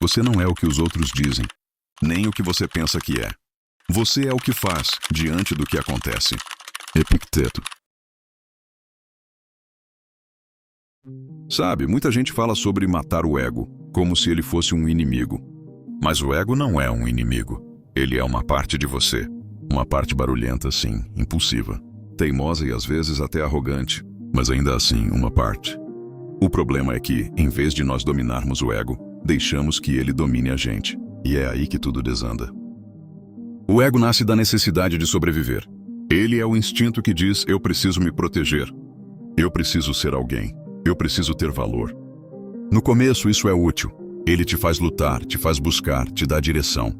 Você não é o que os outros dizem, nem o que você pensa que é. Você é o que faz diante do que acontece. Epicteto. Sabe, muita gente fala sobre matar o ego, como se ele fosse um inimigo. Mas o ego não é um inimigo. Ele é uma parte de você. Uma parte barulhenta, sim, impulsiva, teimosa e às vezes até arrogante, mas ainda assim uma parte. O problema é que, em vez de nós dominarmos o ego, deixamos que ele domine a gente. E é aí que tudo desanda. O ego nasce da necessidade de sobreviver. Ele é o instinto que diz: eu preciso me proteger. Eu preciso ser alguém. Eu preciso ter valor. No começo isso é útil. Ele te faz lutar, te faz buscar, te dá direção.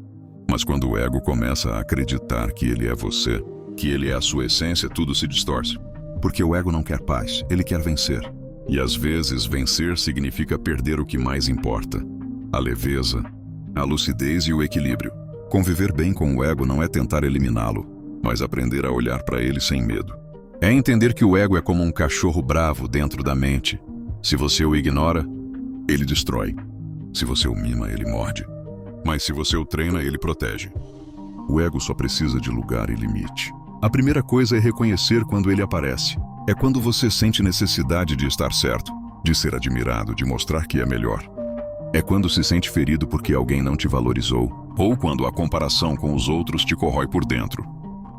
Mas quando o ego começa a acreditar que ele é você, que ele é a sua essência, tudo se distorce. Porque o ego não quer paz, ele quer vencer. E às vezes vencer significa perder o que mais importa: a leveza, a lucidez e o equilíbrio. Conviver bem com o ego não é tentar eliminá-lo, mas aprender a olhar para ele sem medo. É entender que o ego é como um cachorro bravo dentro da mente. Se você o ignora, ele destrói. Se você o mima, ele morde. Mas se você o treina, ele protege. O ego só precisa de lugar e limite. A primeira coisa é reconhecer quando ele aparece. É quando você sente necessidade de estar certo, de ser admirado, de mostrar que é melhor. É quando se sente ferido porque alguém não te valorizou, ou quando a comparação com os outros te corrói por dentro.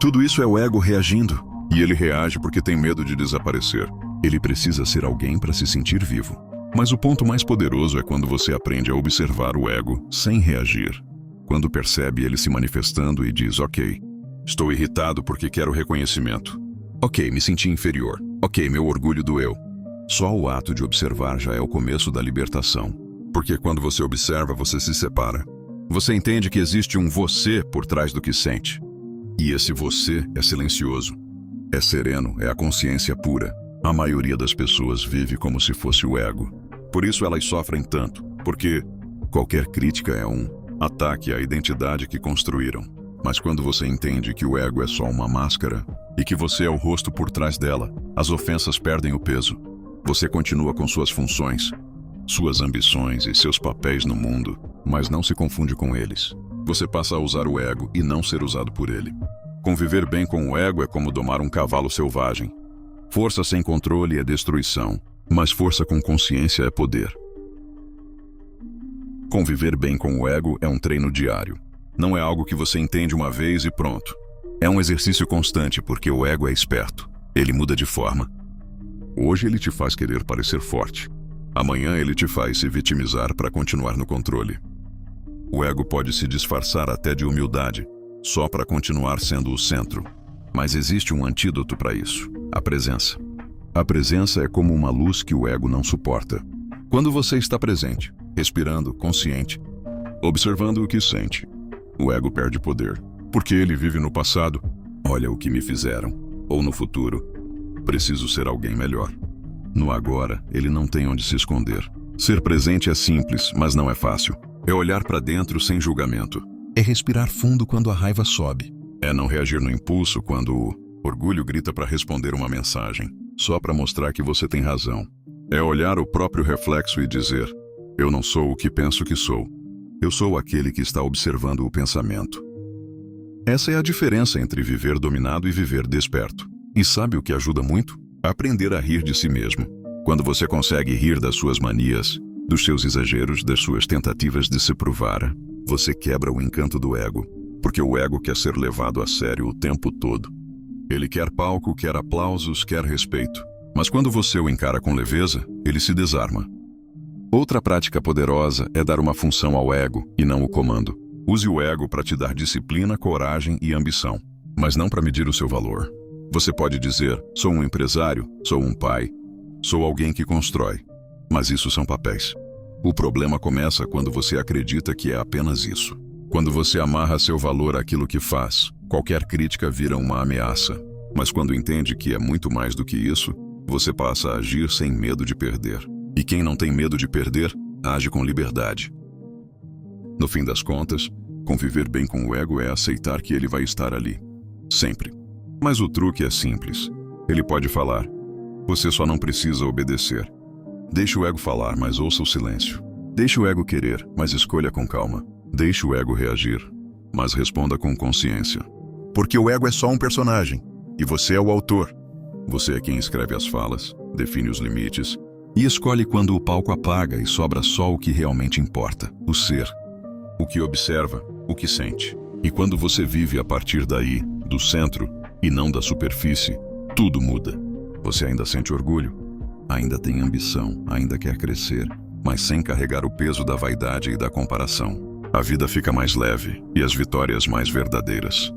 Tudo isso é o ego reagindo, e ele reage porque tem medo de desaparecer. Ele precisa ser alguém para se sentir vivo. Mas o ponto mais poderoso é quando você aprende a observar o ego sem reagir. Quando percebe ele se manifestando e diz: ok, estou irritado porque quero reconhecimento. Ok, me senti inferior. Ok, meu orgulho doeu. Só o ato de observar já é o começo da libertação. Porque quando você observa, você se separa. Você entende que existe um você por trás do que sente. E esse você é silencioso. É sereno, é a consciência pura. A maioria das pessoas vive como se fosse o ego. Por isso elas sofrem tanto, porque qualquer crítica é um ataque à identidade que construíram. Mas quando você entende que o ego é só uma máscara e que você é o rosto por trás dela, as ofensas perdem o peso. Você continua com suas funções, suas ambições e seus papéis no mundo, mas não se confunde com eles. Você passa a usar o ego e não ser usado por ele. Conviver bem com o ego é como domar um cavalo selvagem. Força sem controle é destruição, mas força com consciência é poder. Conviver bem com o ego é um treino diário. Não é algo que você entende uma vez e pronto. É um exercício constante porque o ego é esperto. Ele muda de forma. Hoje ele te faz querer parecer forte. Amanhã ele te faz se vitimizar para continuar no controle. O ego pode se disfarçar até de humildade, só para continuar sendo o centro. Mas existe um antídoto para isso: a presença. A presença é como uma luz que o ego não suporta. Quando você está presente, respirando, consciente, observando o que sente, o ego perde poder, porque ele vive no passado. Olha o que me fizeram. Ou no futuro. Preciso ser alguém melhor. No agora, ele não tem onde se esconder. Ser presente é simples, mas não é fácil. É olhar para dentro sem julgamento. É respirar fundo quando a raiva sobe. É não reagir no impulso quando o orgulho grita para responder uma mensagem, só para mostrar que você tem razão. É olhar o próprio reflexo e dizer: eu não sou o que penso que sou. Eu sou aquele que está observando o pensamento. Essa é a diferença entre viver dominado e viver desperto. E sabe o que ajuda muito? Aprender a rir de si mesmo. Quando você consegue rir das suas manias, dos seus exageros, das suas tentativas de se provar, você quebra o encanto do ego. Porque o ego quer ser levado a sério o tempo todo. Ele quer palco, quer aplausos, quer respeito. Mas quando você o encara com leveza, ele se desarma. Outra prática poderosa é dar uma função ao ego e não o comando. Use o ego para te dar disciplina, coragem e ambição, mas não para medir o seu valor. Você pode dizer: sou um empresário, sou um pai, sou alguém que constrói. Mas isso são papéis. O problema começa quando você acredita que é apenas isso. Quando você amarra seu valor àquilo que faz, qualquer crítica vira uma ameaça. Mas quando entende que é muito mais do que isso, você passa a agir sem medo de perder. E quem não tem medo de perder, age com liberdade. No fim das contas, conviver bem com o ego é aceitar que ele vai estar ali. Sempre. Mas o truque é simples. Ele pode falar. Você só não precisa obedecer. Deixe o ego falar, mas ouça o silêncio. Deixe o ego querer, mas escolha com calma. Deixe o ego reagir, mas responda com consciência. Porque o ego é só um personagem, e você é o autor. Você é quem escreve as falas, define os limites, e escolhe quando o palco apaga e sobra só o que realmente importa, o ser. O que observa, o que sente. E quando você vive a partir daí, do centro, e não da superfície, tudo muda. Você ainda sente orgulho, ainda tem ambição, ainda quer crescer, mas sem carregar o peso da vaidade e da comparação. A vida fica mais leve e as vitórias mais verdadeiras.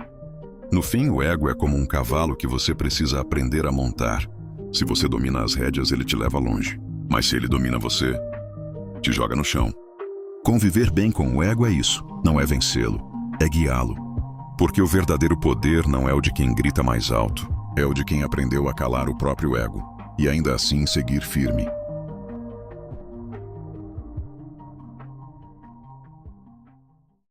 No fim, o ego é como um cavalo que você precisa aprender a montar. Se você domina as rédeas, ele te leva longe. Mas se ele domina você, te joga no chão. Conviver bem com o ego é isso, não é vencê-lo, é guiá-lo. Porque o verdadeiro poder não é o de quem grita mais alto, é o de quem aprendeu a calar o próprio ego e ainda assim seguir firme,